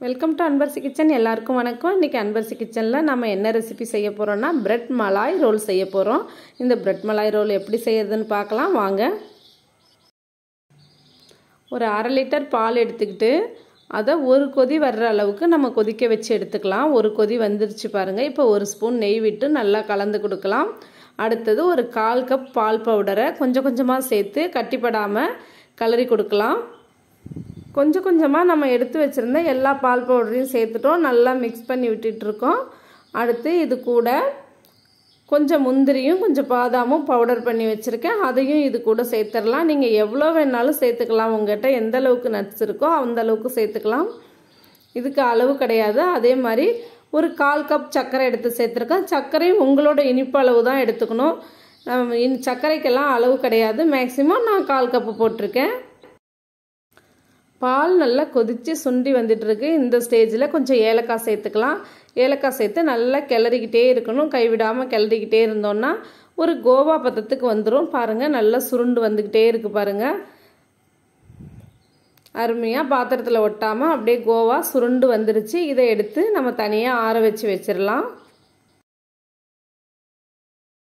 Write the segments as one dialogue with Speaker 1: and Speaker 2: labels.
Speaker 1: Welcome to Anbarasi kitchen. எல்லாருக்கும் வணக்கம். இன்னைக்கு அன்பரசி கிச்சன்ல நம்ம என்ன ரெசிபி செய்ய போறோம்னா பிரெட் மலாய் ரோல் செய்ய போறோம். இந்த பிரெட் மலாய் ரோல் எப்படி செய்யறதுன்னு பார்க்கலாம் வாங்க. ஒரு 1/2 லிட்டர் பால் எடுத்துக்கிட்டு அதை ஒரு கொதி வர்ற அளவுக்கு நம்ம கொதிக்க வச்சு எடுத்துக்கலாம். ஒரு கொதி வந்துருச்சு பாருங்க. இப்போ ஒரு ஸ்பூன் நெய் விட்டு நல்லா கலந்து கொடுக்கலாம். அடுத்தது ஒரு 1/4 கப் பால் பவுடரை கொஞ்சம் கொஞ்சமாக சேர்த்து கட்டிப்படாமல் கலரி கொடுக்கலாம். கொஞ்சம் கொஞ்சமாக நம்ம எடுத்து வச்சுருந்த எல்லா பால் பவுடரையும் சேர்த்துட்டோம். நல்லா மிக்ஸ் பண்ணி விட்டுட்ருக்கோம். அடுத்து இது கூட கொஞ்சம் முந்திரியும் கொஞ்சம் பாதாமும் பவுடர் பண்ணி வச்சுருக்கேன். அதையும் இது கூட சேர்த்துடலாம். நீங்கள் எவ்வளோ வேணாலும் சேர்த்துக்கலாம். உங்கள்கிட்ட எந்த அளவுக்கு நட்ஸ் இருக்கோ அந்த அளவுக்கு சேர்த்துக்கலாம். இதுக்கு அளவு கிடையாது. அதே மாதிரி ஒரு 1/4 கப் சர்க்கரை எடுத்து சேர்த்துருக்கேன். சர்க்கரையும் உங்களோட இனிப்பு அளவு தான் எடுத்துக்கணும். சர்க்கரைக்கெல்லாம் அளவு கிடையாது. மேக்ஸிமம் நான் 1/4 கப்பு போட்டிருக்கேன். பால் நல்லா கொதித்து சுண்டி வந்துட்டுருக்கு. இந்த ஸ்டேஜில் கொஞ்சம் ஏலக்காய் சேர்த்துக்கலாம். ஏலக்காய் சேர்த்து நல்லா கிளறிக்கிட்டே இருக்கணும். கைவிடாமல் கிளறிக்கிட்டே இருந்தோன்னா ஒரு கோவா பதத்துக்கு வந்துடும். பாருங்கள், நல்லா சுருண்டு வந்துக்கிட்டே இருக்குது பாருங்கள். அருமையாக பாத்திரத்தில் ஒட்டாமல் அப்படியே கோவா சுருண்டு வந்துருச்சு. இதை எடுத்து நம்ம தனியாக ஆற வச்சு வச்சிடலாம்.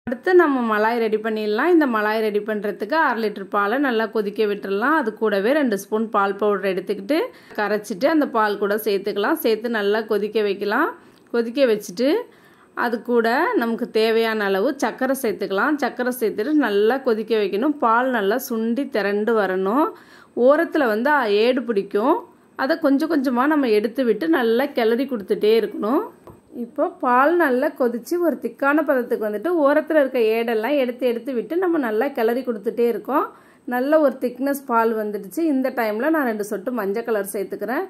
Speaker 1: அடுத்து நம்ம மலாய் ரெடி பண்ணிடலாம். இந்த மலாய் ரெடி பண்ணுறதுக்கு 1/2 லிட்டர் பாலை நல்லா கொதிக்க விட்டுடலாம். அது கூடவே 2 ஸ்பூன் பால் பவுடர் எடுத்துக்கிட்டு கரைச்சிட்டு அந்த பால் கூட சேர்த்துக்கலாம். சேர்த்து நல்லா கொதிக்க வைக்கலாம். கொதிக்க வச்சுட்டு அது கூட நமக்கு தேவையான அளவு சர்க்கரை சேர்த்துக்கலாம். சர்க்கரை சேர்த்துட்டு நல்லா கொதிக்க வைக்கணும். பால் நல்லா சுண்டி திரண்டு வரணும். ஓரத்தில் வந்து ஏடு பிடிக்கும். அதை கொஞ்சம் கொஞ்சமாக நம்ம எடுத்து விட்டு நல்லா கிளறி கொடுத்துட்டே இருக்கணும். இப்போ பால் நல்லா கொதித்து ஒரு திக்கான பதத்துக்கு வந்துட்டு ஓரத்தில் இருக்க ஏடெல்லாம் எடுத்து விட்டு நம்ம நல்லா கிளறி கொடுத்துட்டே இருக்கோம். நல்ல ஒரு திக்னஸ் பால் வந்துடுச்சு. இந்த டைமில் நான் 2 சொட்டு மஞ்சள் கலர் சேர்த்துக்கிறேன்.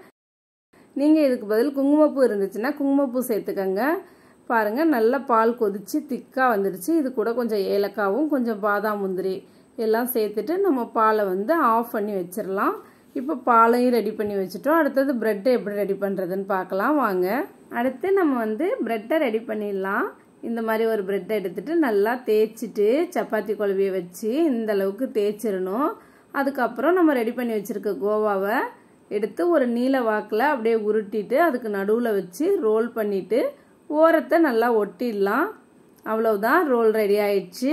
Speaker 1: நீங்கள் இதுக்கு பதில் குங்குமப்பூ இருந்துச்சுன்னா குங்குமப்பூ சேர்த்துக்கங்க. பாருங்கள், நல்லா பால் கொதித்து திக்காக வந்துடுச்சு. இது கூட கொஞ்சம் ஏலக்காவும் கொஞ்சம் பாதாம் முந்திரி எல்லாம் சேர்த்துட்டு நம்ம பாலை வந்து ஆஃப் பண்ணி வச்சிடலாம். இப்போ பாலையும் ரெடி பண்ணி வச்சுட்டோம். அடுத்தது ப்ரெட்டை எப்படி ரெடி பண்ணுறதுன்னு பார்க்கலாம் வாங்க. அடுத்து நம்ம வந்து ப்ரெட்டை ரெடி பண்ணிடலாம். இந்த மாதிரி ஒரு ப்ரெட்டை எடுத்துகிட்டு நல்லா தேய்ச்சிட்டு சப்பாத்தி குழவியை வச்சு இந்த அளவுக்கு தேய்ச்சிடணும். அதுக்கப்புறம் நம்ம ரெடி பண்ணி வச்சுருக்க கோவாவை எடுத்து ஒரு நீல வாக்கில் அப்படியே உருட்டிட்டு அதுக்கு நடுவில் வச்சு ரோல் பண்ணிவிட்டு ஓரத்தை நல்லா ஒட்டிடலாம். அவ்வளவுதான், ரோல் ரெடி ஆயிடுச்சு.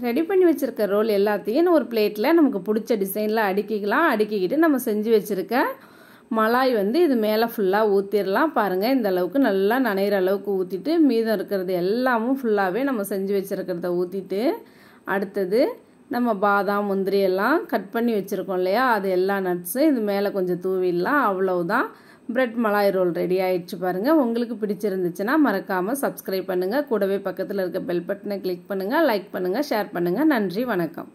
Speaker 1: ரெடி பண்ணி வச்சுருக்க ரோல் எல்லாத்தையும் ஒரு பிளேட்டில் நமக்கு பிடிச்ச டிசைனில் அடுக்கிக்கலாம். அடுக்கிக்கிட்டு நம்ம செஞ்சு வச்சுருக்க மலாய் வந்து இது மேலே ஃபுல்லாக ஊற்றிடலாம். பாருங்கள், இந்த அளவுக்கு நல்லா நனைகிற அளவுக்கு ஊற்றிட்டு மீதம் இருக்கிறது எல்லாமும் ஃபுல்லாகவே நம்ம செஞ்சு வச்சுருக்கிறத ஊற்றிட்டு அடுத்தது நம்ம பாதாம் முந்திரி எல்லாம் கட் பண்ணி வச்சுருக்கோம் இல்லையா, அது எல்லா நட்ஸும் இது மேலே கொஞ்சம் தூவிடலாம். அவ்வளவுதான், பிரெட் மலாய் ரோல் ரெடி ஆயிடுச்சு பாருங்கள். உங்களுக்கு பிடிச்சிருந்துச்சுன்னா மறக்காமல் சப்ஸ்கிரைப் பண்ணுங்கள். கூடவே பக்கத்தில் இருக்க பெல் பட்டனை கிளிக் பண்ணுங்கள், லைக் பண்ணுங்கள், ஷேர் பண்ணுங்கள். நன்றி, வணக்கம்.